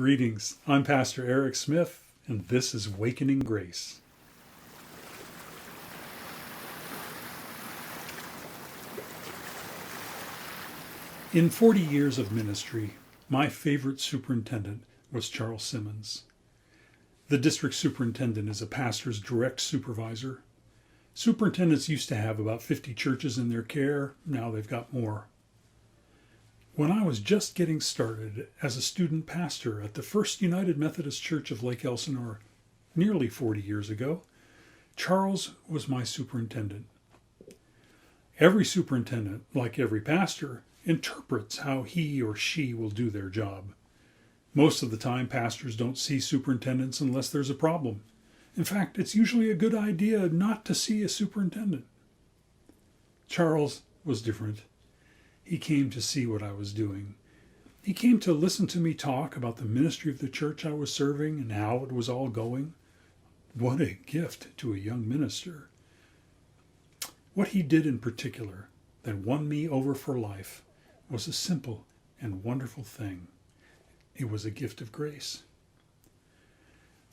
Greetings. I'm Pastor Eric Smith, and this is Wakening Grace. In 40 years of ministry, my favorite superintendent was Charles Simmons. The district superintendent is a pastor's direct supervisor. Superintendents used to have about 50 churches in their care. Now they've got more. When I was just getting started as a student pastor at the First United Methodist Church of Lake Elsinore nearly 40 years ago, Charles was my superintendent. Every superintendent, like every pastor, interprets how he or she will do their job. Most of the time, pastors don't see superintendents unless there's a problem. In fact, it's usually a good idea not to see a superintendent. Charles was different. He came to see what I was doing. He came to listen to me talk about the ministry of the church I was serving and how it was all going. What a gift to a young minister. What he did in particular that won me over for life was a simple and wonderful thing. It was a gift of grace.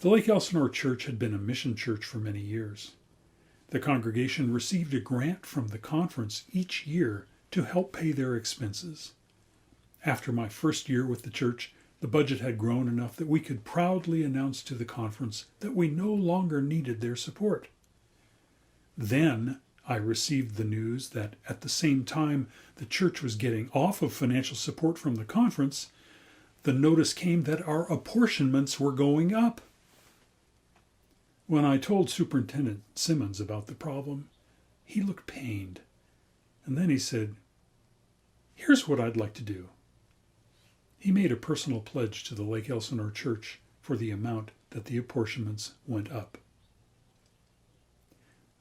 The Lake Elsinore Church had been a mission church for many years. The congregation received a grant from the conference each year to help pay their expenses. After my first year with the church, the budget had grown enough that we could proudly announce to the conference that we no longer needed their support. Then I received the news that at the same time the church was getting off of financial support from the conference, the notice came that our apportionments were going up. When I told Superintendent Simmons about the problem, he looked pained. And then he said, "Here's what I'd like to do." He made a personal pledge to the Lake Elsinore Church for the amount that the apportionments went up.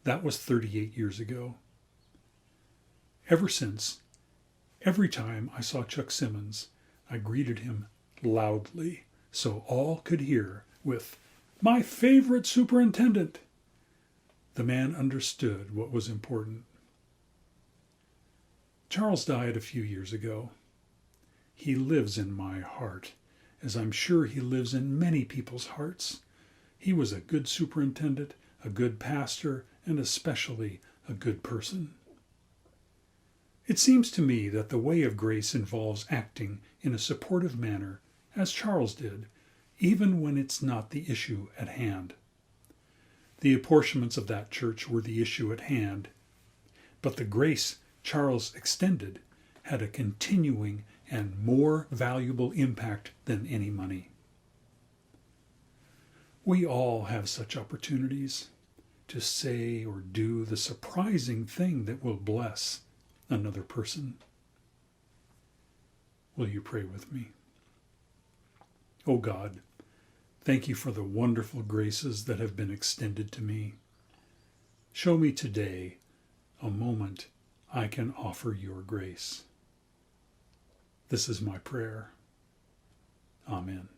That was 38 years ago. Ever since, every time I saw Chuck Simmons, I greeted him loudly so all could hear with, "My favorite superintendent." The man understood what was important. Charles died a few years ago. He lives in my heart, as I'm sure he lives in many people's hearts. He was a good superintendent, a good pastor, and especially a good person. It seems to me that the way of grace involves acting in a supportive manner, as Charles did, even when it's not the issue at hand. The apportionments of that church were the issue at hand, but the grace Charles extended had a continuing and more valuable impact than any money. We all have such opportunities to say or do the surprising thing that will bless another person. Will you pray with me? Oh God, thank you for the wonderful graces that have been extended to me. Show me today a moment I can offer your grace. This is my prayer. Amen.